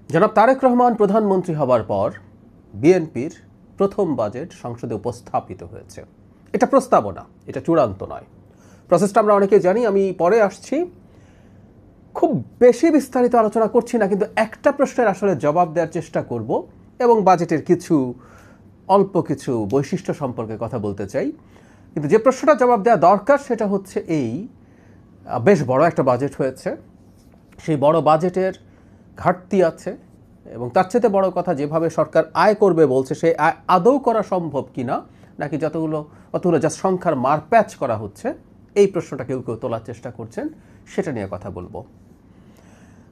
জনাব তারেক রহমান প্রধানমন্ত্রী হবার পর বিএনপির প্রথম বাজেট সংসদে উপস্থাপিত হয়েছে। এটা প্রস্তাবনা, এটা চূড়ান্ত নয়। প্রসেসটা আমরা অনেকে জানি, আমি পরে আসছি। খুব বেশি বিস্তারিত আলোচনা করছি না, কিন্তু একটা প্রশ্নের আসলে জবাব দেওয়ার চেষ্টা করব এবং বাজেটের অল্প কিছু বৈশিষ্ট্য সম্পর্কে কথা বলতে চাই। কিন্তু যে প্রশ্নটা জবাব দেওয়া দরকার সেটা হচ্ছে বেশ বড় একটা বাজেট হয়েছে, সেই বড় বাজেটের ঘাটতি আছে এবং তার চেয়ে বড় কথা, যেভাবে সরকার আয় করবে বলছে, সেই আয় আদৌ করা সম্ভব কিনা, নাকি অতগুলো যা সংখ্যার মারপ্যাচ করা হচ্ছে, এই প্রশ্নটা কেউ কেউ তোলার চেষ্টা করছেন, সেটা নিয়ে কথা বলবো।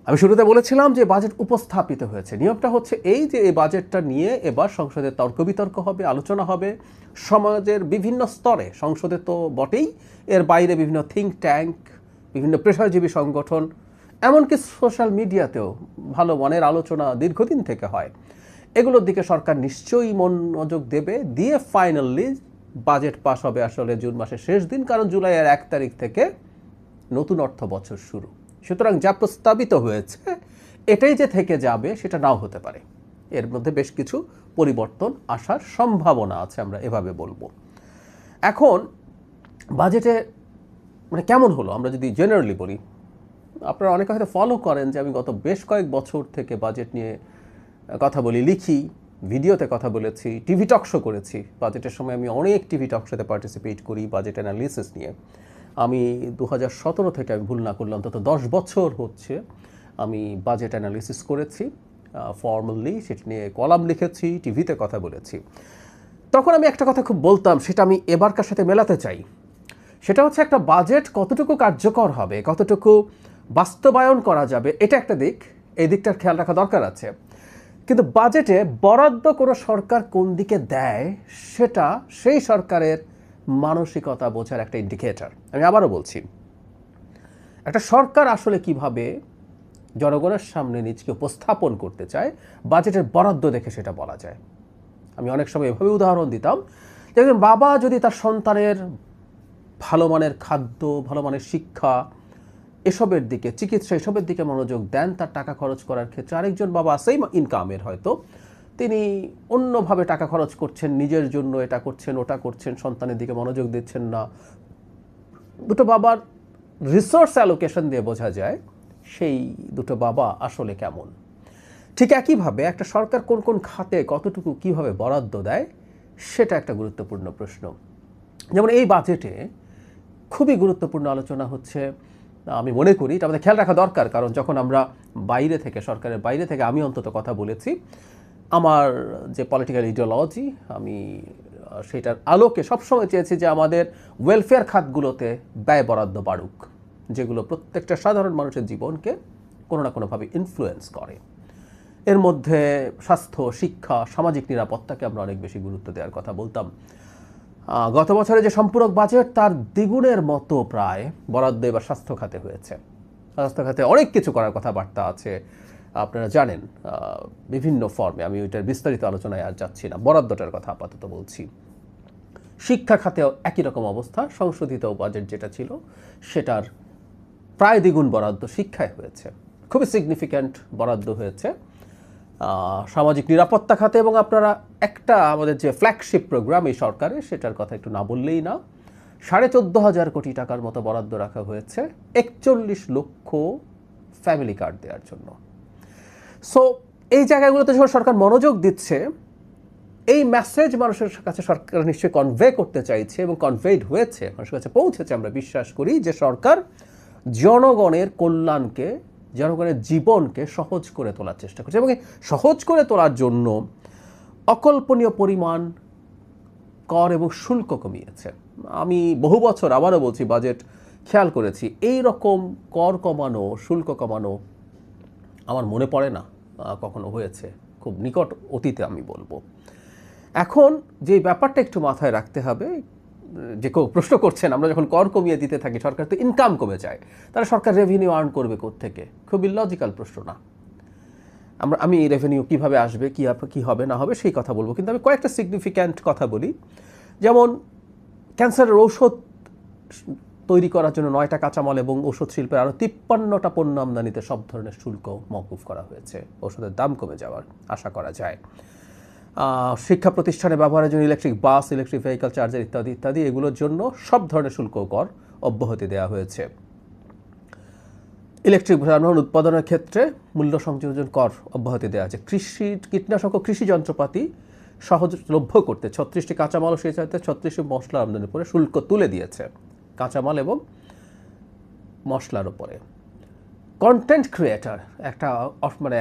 আমি শুরুতে বলেছিলাম যে বাজেট উপস্থাপিত হয়েছে। নিয়মটা হচ্ছে যে এই বাজেটটা নিয়ে এবার সংসদে তর্ক বিতর্ক হবে, আলোচনা হবে সমাজের বিভিন্ন স্তরে, সংসদে তো বটেই, এর বাইরে বিভিন্ন থিঙ্ক ট্যাঙ্ক, বিভিন্ন পেশাজীবী সংগঠন, এমনকি সোশ্যাল মিডিয়াতেও ভালো মনের আলোচনা দীর্ঘদিন থেকে হয়। এগুলোর দিকে সরকার নিশ্চয়ই মনোযোগ দেবে, দিয়ে ফাইনালি বাজেট পাস হবে আসলে জুন মাসের শেষ দিন, কারণ জুলাইয়ের 1 তারিখ থেকে নতুন অর্থ বছর শুরু। সুতরাং যা প্রস্তাবিত হয়েছে এটাই যে থেকে যাবে সেটা নাও হতে পারে, এর মধ্যে বেশ কিছু পরিবর্তন আসার সম্ভাবনা আছে, আমরা এভাবে বলবো। এখন বাজেটে কেমন হলো আমরা যদি জেনারেলি বলি, আপনারা অনেকে হয়তো ফলো করেন যে আমি গত বেশ কয়েক বছর থেকে বাজেট নিয়ে কথা বলি, লিখি, ভিডিওতে কথা বলেছি, টিভি টক শো করেছি। বাজেটের সময় আমি অনেক টিভি টক শোতে পার্টিসিপেট করি বাজেট অ্যানালিসিস নিয়ে। আমি 2017 থেকে, আমি ভুল না করলাম, অন্তত 10 বছর হচ্ছে আমি বাজেট অ্যানালিসিস করেছি ফর্মালি, সেটা নিয়ে কলাম লিখেছি, টিভিতে কথা বলেছি। তখন আমি একটা কথা খুব বলতাম, সেটা আমি এবারকার সাথে মেলাতে চাই। সেটা হচ্ছে একটা বাজেট কতটুকু কার্যকর হবে, কতটুকু বাস্তবায়ন করা যাবে, এটা একটা দিক, এই দিকটার খেয়াল রাখা দরকার আছে। কিন্তু বাজেটে বরাদ্দ কোনো সরকার কোন দিকে দেয় সেটা সেই সরকারের মানসিকতা বোঝার একটা ইন্ডিকেটর। আমি আবারও বলছি, একটা সরকার আসলে কিভাবে জনগণের সামনে নিজেকে উপস্থাপন করতে চায়, বাজেটের বরাদ্দ দেখে সেটা বলা যায়। আমি অনেক সময় এভাবে উদাহরণ দিতাম যে একজন বাবা যদি তার সন্তানের ভালো মানের খাদ্য, ভালো মানের শিক্ষা, এসবের দিকে, চিকিৎসা, এসবের দিকে মনোযোগ দেন তার টাকা খরচ করার ক্ষেত্রে, আরেকজন বাবা সেম ইনকামের হয়তো তিনি অন্যভাবে টাকা খরচ করছেন, নিজের জন্য এটা করছেন, ওটা করছেন, সন্তানের দিকে মনোযোগ দিচ্ছেন না। দুটো বাবার রিসোর্স অ্যালোকেশন দিয়ে বোঝা যায় সেই দুটো বাবা আসলে কেমন। ঠিক একইভাবে একটা সরকার কোন কোন খাতে কতটুকু কিভাবে বরাদ্দ দেয় সেটা একটা গুরুত্বপূর্ণ প্রশ্ন। যেমন এই বাজেটে খুবই গুরুত্বপূর্ণ আলোচনা হচ্ছে, আমি মনে করি এটা আমাদের খেয়াল রাখা দরকার, কারণ যখন আমরা বাইরে থেকে, সরকারের বাইরে থেকে আমি অন্তত কথা বলেছি, আমার যে পলিটিক্যাল ইডিওলজি, আমি সেটার আলোকে সবসময় চেয়েছি যে আমাদের ওয়েলফেয়ার খাতগুলোতে ব্যয় বরাদ্দ বাড়ুক, যেগুলো প্রত্যেকটা সাধারণ মানুষের জীবনকে কোনো না কোনোভাবে ইনফ্লুয়েন্স করে। এর মধ্যে স্বাস্থ্য, শিক্ষা, সামাজিক নিরাপত্তাকে আমরা অনেক বেশি গুরুত্ব দেওয়ার কথা বলতাম। গত বছরে যে সম্পূরক বাজেট, তার দ্বিগুণের মতো প্রায় বরাদ্দ এবার স্বাস্থ্য খাতে হয়েছে। স্বাস্থ্য খাতে অনেক কিছু করার কথাবার্তা আছে, আপনারা জানেন, বিভিন্ন ফর্মে। আমি ওইটার বিস্তারিত আলোচনায় আর যাচ্ছি না, বরাদ্দটার কথা আপাতত বলছি। শিক্ষা খাতেও একই রকম অবস্থা, সংশোধিত বাজেট যেটা ছিল সেটার প্রায় দ্বিগুণ বরাদ্দ শিক্ষায় হয়েছে, খুবই সিগনিফিক্যান্ট বরাদ্দ হয়েছে। সামাজিক নিরাপত্তা খাতে, এবং আপনারা একটা আমাদের যে ফ্ল্যাগশিপ প্রোগ্রাম এই সরকারে, সেটার কথা একটু না বললেই না, 14,500 কোটি টাকার মতো বরাদ্দ রাখা হয়েছে 41 লক্ষ ফ্যামিলি কার্ড দেওয়ার জন্য। সো এই জায়গাগুলোতে যখন সরকার মনোযোগ দিচ্ছে, এই মেসেজ মানুষের কাছে সরকার নিশ্চয়ই কনভে করতে চাইছে এবং কনভেড হয়েছে, মানুষের কাছে পৌঁছেছে। আমরা বিশ্বাস করি যে সরকার জনগণের কল্যাণকে, জনগণের জীবনকে সহজ করে তোলার চেষ্টা করছে, এবং সহজ করে তোলার জন্য অকল্পনীয় পরিমাণ কর এবং শুল্ক কমিয়েছে। আমি বহু বছর, আবারও বলছি, বাজেট খেয়াল করেছি, এই রকম কর কমানো, শুল্ক কমানো আমার মনে পড়ে না কখনো হয়েছে, খুব নিকট অতীতে আমি বলবো। এখন যে ব্যাপারটা একটু মাথায় রাখতে হবে, যে কেউ প্রশ্ন করছেন, আমরা যখন কর কমিয়ে দিতে থাকি সরকার তো ইনকাম কমে যায়, তাহলে সরকার রেভিনিউ আর্ন করবে কোত্থেকে? খুব ইলজিক্যাল প্রশ্ন না? আমি রেভিনিউ কিভাবে আসবে, কি হবে না হবে সেই কথা বলবো, কিন্তু আমি কয়েকটা সিগনিফিক্যান্ট কথা বলি। যেমন ক্যান্সারের ঔষধ তৈরি করার জন্য 9টা কাঁচামাল এবং ওষুধ শিল্পের আরও 53টা পণ্য আমদানিতে সব ধরনের শুল্ক মওকুফ করা হয়েছে। ওষুধের দাম কমে যাওয়ার আশা করা যায়। শিক্ষা প্রতিষ্ঠানে ব্যবহারের জন্য electric bus, electric vehicle charger ইত্যাদি ইত্যাদি এগুলোর জন্য সব ধরনের শুল্ক কর অব্যাহতি দেওয়া হয়েছে। ইলেকট্রিক যানবাহন উৎপাদনের ক্ষেত্রে মূল্য সংযোজন কর অব্যাহতি দেওয়া আছে। কীটনাশক ও কৃষি যন্ত্রপাতি সহজলভ্য করতে 36টি কাঁচামাল ও সেই সাথে 36টি মশলা আমদানির উপরে শুল্ক তুলে দিয়েছে, কাঁচামাল এবং মশলার উপরে। কন্টেন্ট ক্রিয়েটর একটা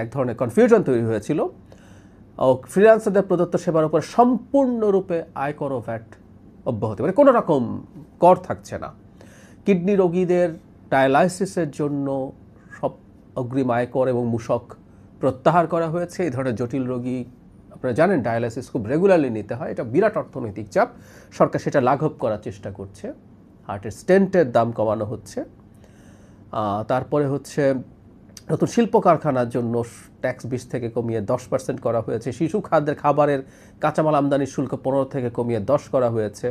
এক ধরনের কনফিউশন তৈরি হয়েছিল। ও ফ্রিল্যান্সারদের প্রদত্ত সেবার উপরে সম্পূর্ণরূপে আয়কর ও ভ্যাট অব্যাহতি, কোনো রকম কর থাকছে না। কিডনি রোগীদের ডায়ালাইসিসের জন্য সব অগ্রিম আয়কর এবং মূসক প্রত্যাহার করা হয়েছে। এই ধরনের জটিল রোগী, আপনারা জানেন ডায়ালাইসিস খুব রেগুলারলি নিতে হয়, এটা বিরাট অর্থনৈতিক চাপ। সরকার সেটা লাঘব করার চেষ্টা করছে। হার্টের স্টেন্টের দাম কমানো হচ্ছে। তারপরে হচ্ছে নতুন শিল্প কারখানার জন্য ট্যাক্স 20 থেকে কমিয়ে 10% করা হয়েছে। শিশু খাদ্যের খাবারের কাঁচামাল আমদানির শুল্ক 15 থেকে কমিয়ে 10 করা হয়েছে।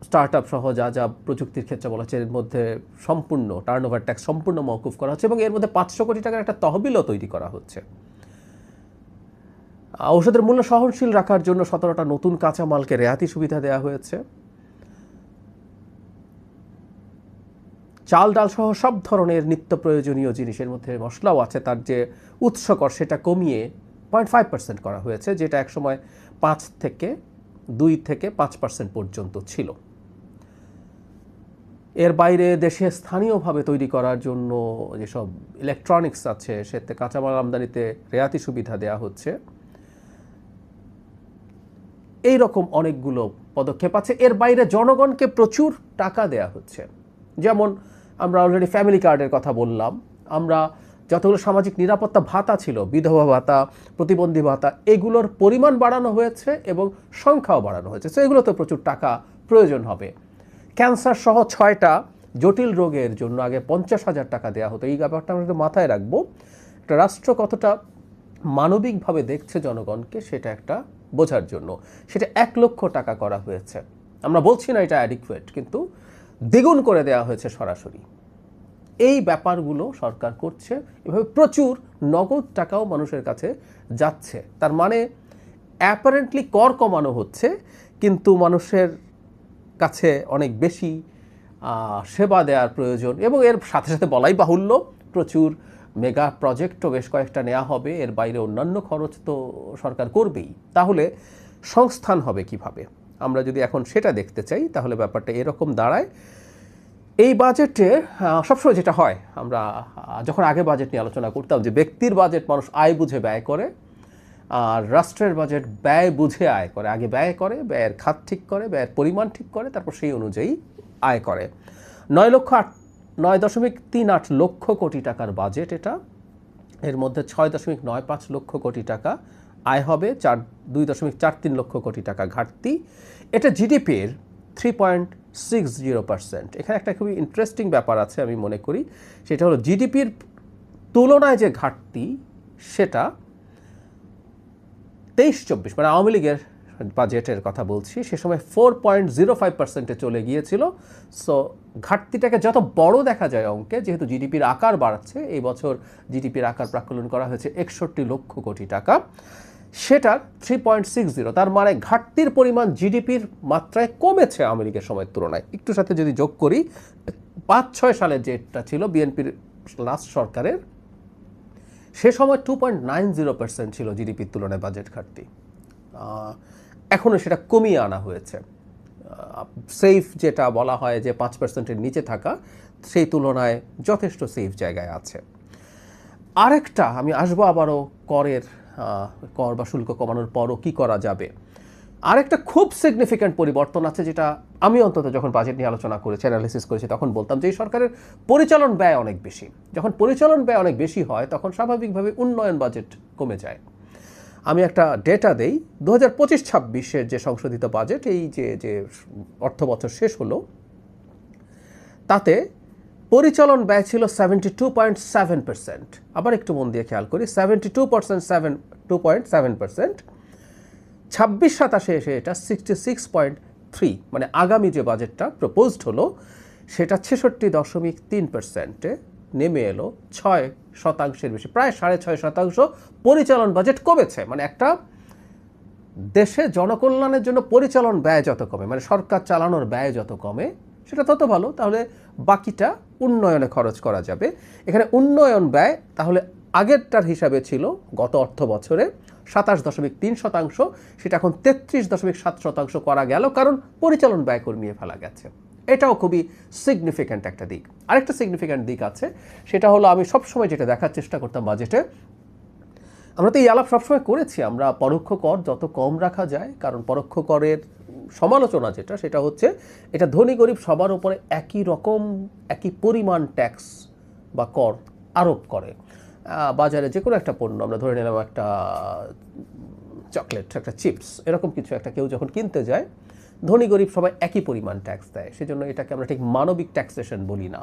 স্টার্ট আপ সহ যা যা প্রযুক্তির ক্ষেত্রে বলা হচ্ছে এর মধ্যে সম্পূর্ণ টার্নওভার ট্যাক্স সম্পূর্ণ মওকুফ করা হচ্ছে এবং এর মধ্যে 500 কোটি টাকার একটা তহবিলও তৈরি করা হচ্ছে। ঔষধের মূল্য সহনশীল রাখার জন্য 17টা নতুন কাঁচামালকে রেয়াতি সুবিধা দেওয়া হয়েছে। চাল ডাল সহ সব ধরনের নিত্য প্রয়োজনীয় জিনিসের মধ্যে মশলাও আছে, তার যে উৎস কর সেটা কমিয়ে 0.5% করা হয়েছে, যেটা একসময় 2 থেকে 5% পর্যন্ত ছিল। এর বাইরে দেশে স্থানীয়ভাবে তৈরি করার জন্য যেসব ইলেকট্রনিক্স আছে সেতে কাঁচামাল আমদানিতে রেয়াতি সুবিধা দেওয়া হচ্ছে। এই রকম অনেকগুলো পদক্ষেপ আছে। এর বাইরে জনগণকে প্রচুর টাকা দেয়া হচ্ছে। যেমন আমরা অলরেডি ফ্যামিলি কার্ডের কথা বললাম, আমরা যতগুলো সামাজিক নিরাপত্তা ভাতা ছিল, বিধবা ভাতা, প্রতিবন্ধী ভাতা, এগুলোর পরিমাণ বাড়ানো হয়েছে এবং সংখ্যাও বাড়ানো হয়েছে। সো এগুলোতে প্রচুর টাকা প্রয়োজন হবে। ক্যান্সার সহ 6টা জটিল রোগের জন্য আগে 50,000 টাকা দেওয়া হতো। এই ব্যাপারটা আমরা একটু মাথায় রাখবো। একটা রাষ্ট্র কতটা মানবিকভাবে দেখছে জনগণকে সেটা একটা বোঝার জন্য সেটা 1 লক্ষ টাকা করা হয়েছে। আমরা বলছি না এটা অ্যাডিকুয়েট, কিন্তু দ্বিগুণ করে দেওয়া হয়েছে সরাসরি। এই ব্যাপারগুলো সরকার করছে। এভাবে প্রচুর নগদ টাকাও মানুষের কাছে যাচ্ছে। তার মানে অ্যাপারেন্টলি কর কমানো হচ্ছে, কিন্তু মানুষের কাছে অনেক বেশি সেবা দেওয়ার প্রয়োজন। এবং এর সাথে সাথে বলাই বাহুল্য প্রচুর মেগা প্রজেক্টও বেশ কয়েকটা নেওয়া হবে। এর বাইরে অন্যান্য খরচ তো সরকার করবেই। তাহলে সংস্থান হবে কিভাবে? আমরা যদি এখন সেটা দেখতে চাই তাহলে ব্যাপারটা এরকম দাঁড়ায়। এই বাজেটে সবসময় যেটা হয়, আমরা যখন আগে বাজেট নিয়ে আলোচনা করতাম যে ব্যক্তির বাজেট মানুষ আয় বুঝে ব্যয় করে, আর রাষ্ট্রের বাজেট ব্যয় বুঝে আয় করে। আগে ব্যয় করে, ব্যয়ের খাত ঠিক করে, ব্যয়ের পরিমাণ ঠিক করে, তারপর সেই অনুযায়ী আয় করে। 9.38 লক্ষ কোটি টাকার বাজেট এটা। এর মধ্যে 6.95 লক্ষ কোটি টাকা আয় হবে, 2.43 লক্ষ কোটি টাকা ঘাটতি। এটা জিডিপির 3.60%। এখানে একটা খুবই ইন্টারেস্টিং ব্যাপার আছে আমি মনে করি, সেটা হলো জিডিপির তুলনায় যে ঘাটতি সেটা 23-24 মানে আওয়ামী লীগের বাজেটের কথা বলছি, সে সময় 4.05%-এ চলে গিয়েছিল। সো ঘাটতিটাকে যত বড় দেখা যায় অঙ্কে, যেহেতু জিডিপির আকার বাড়ছে, এই বছর জিডিপির আকার প্রাক্কলন করা হয়েছে 61 লক্ষ কোটি টাকা, সেটার 3.60। তার মানে ঘাটতির পরিমাণ জিডিপির মাত্রায় কমেছে আওয়ামী লীগের সময়ের তুলনায়। একটু সাথে যদি যোগ করি, 5-6 সালে যেটা ছিল বিএনপির লাস্ট সরকারের, সে সময় 2.90% ছিল জিডিপির তুলনায় বাজেট ঘাটতি। এখনও সেটা কমিয়ে আনা হয়েছে। সেফ যেটা বলা হয় যে 5%-এর নিচে থাকা, সেই তুলনায় যথেষ্ট সেফ জায়গায় আছে। আরেকটা আমি আসবো আবারও কর বা শুল্ক কমানোর পরও কী করা যাবে। আরেকটা খুব সিগনিফিক্যান্ট পরিবর্তন আছে, যেটা আমি অন্তত যখন বাজেট নিয়ে আলোচনা করেছি, অ্যানালিসিস করেছি, তখন বলতাম যে এই সরকারের পরিচালন ব্যয় অনেক বেশি। যখন পরিচালন ব্যয় অনেক বেশি হয় তখন স্বাভাবিকভাবে উন্নয়ন বাজেট কমে যায়। আমি একটা ডেটা দেই, 2025-26-এর যে সংশোধিত বাজেট, এই যে অর্থ বছর শেষ হলো, তাতে পরিচালন ব্যয় ছিল 72.7%। আবার একটু মন দিয়ে খেয়াল করি, 72.7%। 26-27-এ এসে এটা 66.3% থ্রি মানে আগামী যে বাজেটটা প্রপোজড হলো সেটা 66.3%-এ নেমে এলো 6% বেশি, প্রায় 6.5% পরিচালন বাজেট কমেছে। মানে একটা দেশে জনকল্যাণের জন্য পরিচালন ব্যয় যত কমে, মানে সরকার চালানোর ব্যয় যত কমে সেটা তত ভালো, তাহলে বাকিটা উন্নয়নে খরচ করা যাবে। এখানে উন্নয়ন ব্যয় তাহলে আগেরটার হিসাবে ছিল গত অর্থ বছরে 27.3%, সেটা এখন 33.7% করা গেল, কারণ পরিচালন ব্যয় কমিয়ে ফেলা গেছে। এটাও খুবই সিগনিফিক্যান্ট একটা দিক। আরেকটা সিগনিফিক্যান্ট দিক আছে, সেটা হলো আমি সবসময় যেটা দেখার চেষ্টা করতাম বাজেটে, আমরা তো এই আলাপ সবসময় করেছি, আমরা পরোক্ষ কর যত কম রাখা যায়, কারণ পরোক্ষ করের সমালোচনা যেটা সেটা হচ্ছে এটা ধনী গরিব সবার উপরে একই রকম একই পরিমাণ ট্যাক্স বা কর আরোপ করে। বাজারে যে কোনো একটা পণ্য, আমরা ধরে নিলাম একটা চকলেট, একটা চিপস, এরকম কিছু একটা কেউ যখন কিনতে যায়, ধনী গরিব সবাই একই পরিমাণ ট্যাক্স দেয়, সেজন্য এটাকে আমরা ঠিক মানবিক ট্যাক্সেশন বলি না।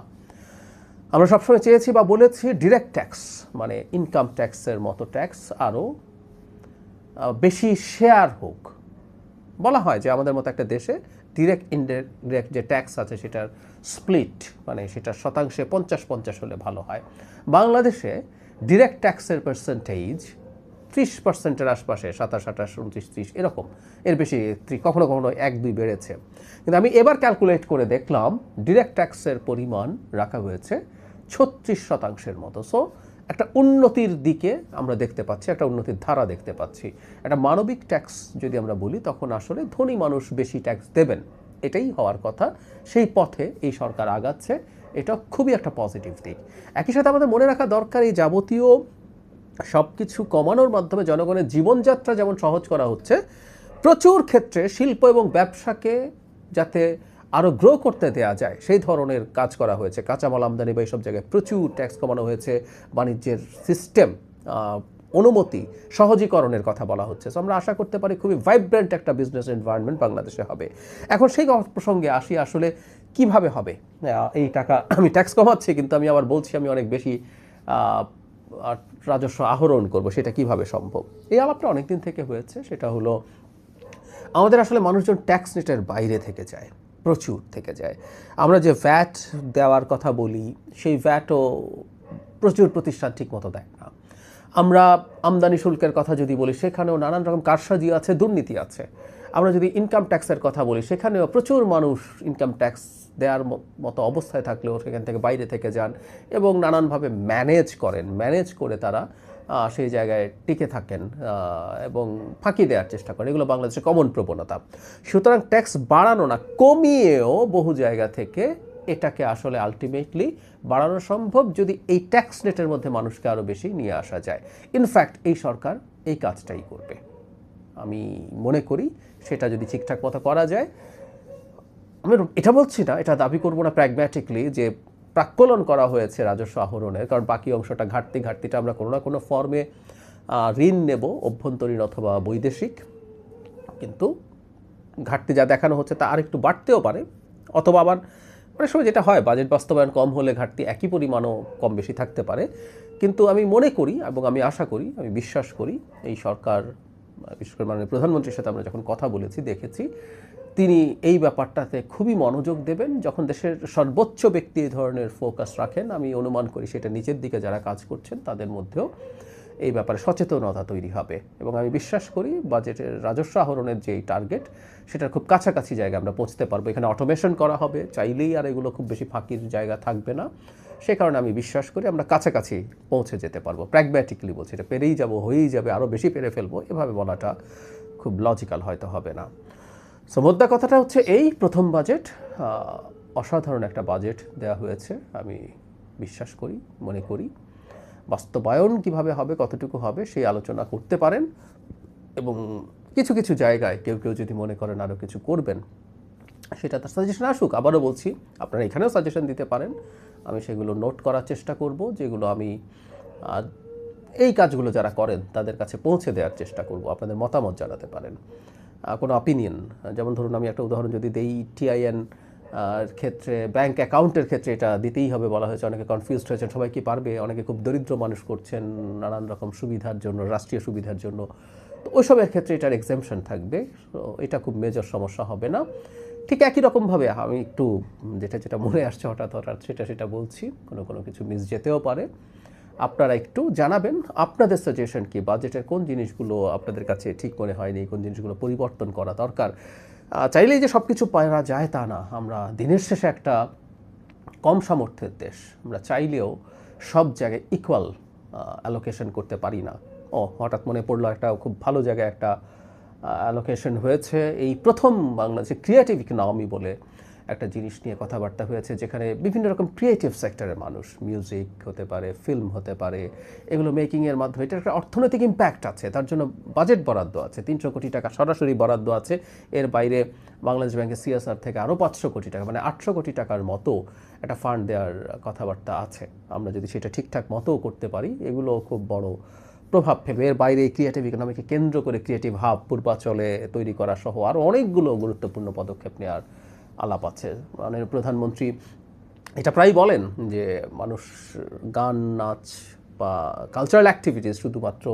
আমরা সবসময় চেয়েছি বা বলেছি ডিরেক্ট ট্যাক্স মানে ইনকাম ট্যাক্সের মতো ট্যাক্স আরও বেশি শেয়ার হোক। বলা হয় যে আমাদের মতো একটা দেশে ডিরেক্ট ইনডিরেক্ট যে ট্যাক্স আছে সেটার স্প্লিট মানে সেটা শতাংশে 50-50 হলে ভালো হয়। বাংলাদেশে ডিরেক্ট ট্যাক্সের পার্সেন্টেজ 30%-এর আশপাশে, 27-28-29-30 এরকম, এর বেশি কখনো কখনো 1-2 বেড়েছে। কিন্তু আমি এবার ক্যালকুলেট করে দেখলাম ডিরেক্ট ট্যাক্সের পরিমাণ রাখা হয়েছে 36% মতো। সো একটা উন্নতির দিকে আমরা দেখতে পাচ্ছি, একটা উন্নতির ধারা দেখতে পাচ্ছি। একটা মানবিক ট্যাক্স যদি আমরা বলি তখন আসলে ধনী মানুষ বেশি ট্যাক্স দেবেন, এটাই হওয়ার কথা। সেই পথে এই সরকার আগাচ্ছে, এটা খুবই একটা পজিটিভ দিক। একই সাথে আমাদের মনে রাখা দরকার এই যাবতীয় সব কিছু কমানোর মাধ্যমে জনগণের জীবনযাত্রা যেমন সহজ করা হচ্ছে, প্রচুর ক্ষেত্রে শিল্প এবং ব্যবসাকে যাতে আরও গ্রো করতে দেওয়া যায় সেই ধরনের কাজ করা হয়েছে। কাঁচামাল আমদানি বা এইসব জায়গায় প্রচুর ট্যাক্স কমানো হয়েছে, বাণিজ্যের সিস্টেম অনুমতি সহজীকরণের কথা বলা হচ্ছে। সো আমরা আশা করতে পারি খুবই ভাইব্রেন্ট একটা বিজনেস এনভায়রনমেন্ট বাংলাদেশে হবে। এখন সেই প্রসঙ্গে আসি, আসলে কিভাবে হবে এই টাকা, আমি ট্যাক্স কমাচ্ছি কিন্তু আমি আবার বলছি আমি অনেক বেশি রাজস্ব আহরণ করব, সেটা কিভাবে সম্ভব? এই আলাপটা অনেকদিন থেকে হয়েছে। সেটা হলো আমাদের আসলে মানুষজন ট্যাক্স নেটের বাইরে থেকে যায়, প্রচুর থেকে যায়। আমরা যে ভ্যাট দেওয়ার কথা বলি সেই ভ্যাটও প্রচুর প্রতিষ্ঠান ঠিক মতো দেয় না। আমরা আমদানি শুল্কের কথা যদি বলি সেখানেও নানান রকম কারসাজি আছে, দুর্নীতি আছে। আমরা যদি ইনকাম ট্যাক্সের কথা বলি সেখানেও প্রচুর মানুষ ইনকাম ট্যাক্স দেওয়ার মতো অবস্থায় থাকলেও সেখান থেকে বাইরে থেকে যান এবং নানানভাবে ম্যানেজ করে তারা সেই জায়গায় টিকে থাকেন এবং ফাঁকি দেওয়ার চেষ্টা করেন। এগুলো বাংলাদেশের কমন প্রবণতা। সুতরাং ট্যাক্স বাড়ানো না, কমিয়েও বহু জায়গা থেকে এটাকে আসলে আলটিমেটলি বাড়ানো সম্ভব যদি এই ট্যাক্স নেটের মধ্যে মানুষকে আরও বেশি নিয়ে আসা যায়। ইনফ্যাক্ট এই সরকার এই কাজটাই করবে আমি মনে করি। সেটা যদি ঠিকঠাক মতো করা যায়, আমি এটা বলছি না, এটা দাবি করবো না প্র্যাগম্যাটিকলি যে প্রাক্কলন করা হয়েছে রাজস্ব আহরণের, কারণ বাকি অংশটা ঘাটতিটা আমরা কোনো না কোনো ফর্মে ঋণ নেব, অভ্যন্তরীণ অথবা বৈদেশিক, কিন্তু ঘাটতি যা দেখানো হচ্ছে তা আরেকটু বাড়তেও পারে, অথবা আবার অনেক সময় যেটা হয় বাজেট বাস্তবায়ন কম হলে ঘাটতি একই পরিমাণও কম বেশি থাকতে পারে। কিন্তু আমি মনে করি এবং আমি আশা করি, আমি বিশ্বাস করি এই সরকার, বিশেষ করে মাননীয় প্রধানমন্ত্রীর সাথে আমরা যখন কথা বলেছি দেখেছি তিনি এই ব্যাপারটাতে খুবই মনোযোগ দেবেন। যখন দেশের সর্বোচ্চ ব্যক্তি এই ধরনের ফোকাস রাখেন, আমি অনুমান করি সেটা নিচের দিকে যারা কাজ করছেন তাদের মধ্যেও এই ব্যাপারে সচেতনতা তৈরি হবে এবং আমি বিশ্বাস করি বাজেটের রাজস্ব আহরণের যেই টার্গেট সেটার খুব কাছাকাছি জায়গায় আমরা পৌঁছতে পারবো। এখানে অটোমেশন করা হবে, চাইলেই আর এগুলো খুব বেশি ফাঁকির জায়গা থাকবে না। সে কারণে আমি বিশ্বাস করি আমরা কাছাকাছি পৌঁছে যেতে পারবো। প্র্যাগম্যাটিকলি বলছি, এটা পেরেই যাব, হয়েই যাবে, আরও বেশি পেরে ফেলবো, এভাবে বলাটা খুব লজিক্যাল হয়তো হবে না। সো মোদ্দা কথাটা হচ্ছে এই প্রথম বাজেট অসাধারণ একটা বাজেট দেওয়া হয়েছে আমি বিশ্বাস করি, মনে করি। বাস্তবায়ন কিভাবে হবে, কতটুকু হবে সেই আলোচনা করতে পারেন এবং কিছু কিছু জায়গায় কেউ যদি মনে করেন আরও কিছু করবেন সেটা তার সাজেশন আসুক। আবারও বলছি আপনারা এখানেও সাজেশন দিতে পারেন, আমি সেগুলো নোট করার চেষ্টা করব, যেগুলো আমি এই কাজগুলো যারা করেন তাদের কাছে পৌঁছে দেওয়ার চেষ্টা করব। আপনাদের মতামত জানাতে পারেন, কোনো অপিনিয়ন। যেমন ধরুন আমি একটা উদাহরণ যদি দেই, টিআইএন ক্ষেত্রে ব্যাংক অ্যাকাউন্টের ক্ষেত্রে এটা দিতেই হবে বলা হয়েছে, অনেকে কনফিউজড হয়েছেন সবাই কি পারবে, অনেকে খুব দরিদ্র মানুষ করছেন নানান রকম সুবিধার জন্য, রাষ্ট্রীয় সুবিধার জন্য, তো ওইসবের ক্ষেত্রে এটার এক্সেমশন থাকবে। তো এটা খুব মেজর সমস্যা হবে না। ঠিক একই রকমভাবে আমি একটু যেটা যেটা মনে আসছে হঠাৎ হঠাৎ সেটা বলছি, কোনো কিছু মিস যেতেও পারে। আপনারা একটু জানাবেন আপনাদের সাজেশন কি, বাজেটের কোন জিনিসগুলো আপনাদের কাছে ঠিক মনে হয়নি, কোন জিনিসগুলো পরিবর্তন করা দরকার। চাইলেই যে সব কিছু পাওয়া যায় তা না, আমরা দিনের শেষে একটা কম সামর্থ্যের দেশ, আমরা চাইলেও সব জায়গায় ইকুয়াল অ্যালোকেশন করতে পারি না। হঠাৎ মনে পড়লো একটা খুব ভালো জায়গায় একটা অ্যালোকেশন হয়েছে, এই প্রথম বাংলাদেশে ক্রিয়েটিভ ইকোনমি বলে একটা জিনিস নিয়ে কথাবার্তা হয়েছে, যেখানে বিভিন্ন রকম ক্রিয়েটিভ সেক্টরের মানুষ, মিউজিক হতে পারে, ফিল্ম হতে পারে, এগুলো মেকিংয়ের মাধ্যমে এটার একটা অর্থনৈতিক ইম্প্যাক্ট আছে, তার জন্য বাজেট বরাদ্দ আছে, 300 কোটি টাকা সরাসরি বরাদ্দ আছে। এর বাইরে বাংলাদেশ ব্যাংকের সিএসআর থেকে আরও 500 কোটি টাকা, মানে 800 কোটি টাকার মতো একটা ফান্ড দেওয়ার কথাবার্তা আছে। আমরা যদি সেটা ঠিকঠাক মতো করতে পারি, এগুলো খুব বড় প্রভাব ফেলবে। এর বাইরে ক্রিয়েটিভ ইকোনমিকে কেন্দ্র করে ক্রিয়েটিভ হাব পূর্বাচলে তৈরি করা সহ আরও অনেকগুলো গুরুত্বপূর্ণ পদক্ষেপ নেওয়ার আলাপ আছে। মানে প্রধানমন্ত্রী এটা প্রায় বলেন যে মানুষ গান, নাচ বা কালচারাল অ্যাক্টিভিটিস শুধুমাত্র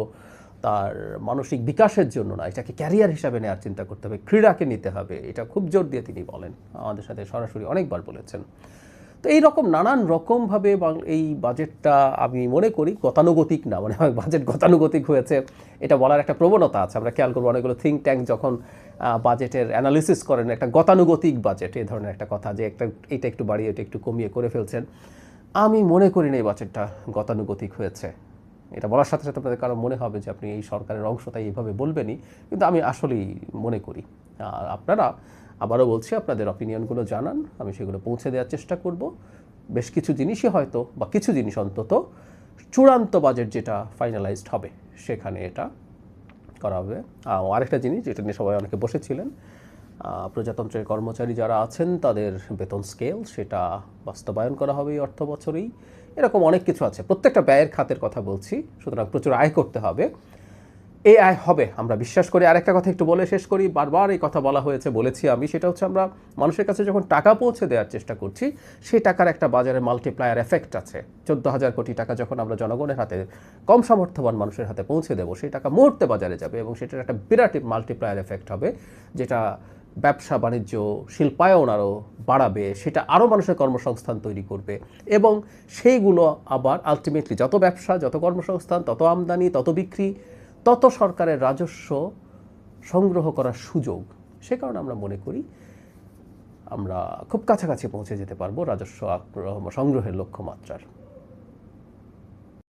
তার মানসিক বিকাশের জন্য না, এটাকে ক্যারিয়ার হিসাবে নেওয়ার চিন্তা করতে হবে, ক্রীড়াকে নিতে হবে, এটা খুব জোর দিয়ে তিনি বলেন, আমাদের সাথে সরাসরি অনেকবার বলেছেন। তো এই রকম নানান রকমভাবে এই বাজেটটা আমি মনে করি গতানুগতিক না, মানে বাজেট গতানুগতিক হয়েছে এটা বলার একটা প্রবণতা আছে। আমরা খেয়াল করবো অনেকগুলো থিঙ্ক ট্যাঙ্ক যখন বাজেটের অ্যানালিসিস করেন, একটা গতানুগতিক বাজেট এই ধরনের একটা কথা, যে এটা একটু বাড়িয়ে এটা একটু কমিয়ে করে ফেলছেন। আমি মনে করি না এই বাজেটটা গতানুগতিক হয়েছে। এটা বলার সাথে সাথে আপনাদের কারো মনে হবে যে আপনি এই সরকারের অংশ, তাই এইভাবে বলবেনই, কিন্তু আমি আসলেই মনে করি। আর আপনারা, আবারও বলছি, আপনাদের অপিনিয়নগুলো জানান, আমি সেগুলো পৌঁছে দেওয়ার চেষ্টা করব। বেশ কিছু জিনিসই হয়তো, বা কিছু জিনিস অন্তত, চূড়ান্ত বাজেট যেটা ফাইনালাইজড হবে সেখানে এটা করা হবে। আরেকটা জিনিস যেটা নিয়ে সবাই অনেকে বসেছিলেন, প্রজাতন্ত্রের কর্মচারী যারা আছেন তাদের বেতন স্কেল, সেটা বাস্তবায়ন করা হবে এই অর্থ বছরেই। এরকম অনেক কিছু আছে, প্রত্যেকটা ব্যয়ের খাতের কথা বলছি, সুতরাং প্রচুর আয় করতে হবে। এই আয় হবে আমরা বিশ্বাস করি। আরেকটা কথা একটু বলে শেষ করি, বারবার এই কথা বলা হয়েছে, বলেছি আমি, সেটা হচ্ছে আমরা মানুষের কাছে যখন টাকা পৌঁছে দেওয়ার চেষ্টা করছি, সেই টাকার একটা বাজারে মাল্টিপ্লায়ার এফেক্ট আছে। 14,000 কোটি টাকা যখন আমরা জনগণের হাতে, কম সামর্থ্যবান মানুষের হাতে পৌঁছে দেবো, সেই টাকা মুহূর্তে বাজারে যাবে এবং সেটার একটা বিরাট মাল্টিপ্লায়ার এফেক্ট হবে, যেটা ব্যবসা বাণিজ্য, শিল্পায়ন আরও বাড়াবে, সেটা আরও মানুষের কর্মসংস্থান তৈরি করবে এবং সেইগুলো আবার আলটিমেটলি যত ব্যবসা, যত কর্মসংস্থান, তত আমদানি, তত বিক্রি, তত সরকারের রাজস্ব সংগ্রহ করার সুযোগ। সে কারণে আমরা মনে করি আমরা খুব কাছাকাছি পৌঁছে যেতে পারবো রাজস্ব সংগ্রহের লক্ষ্যমাত্রার।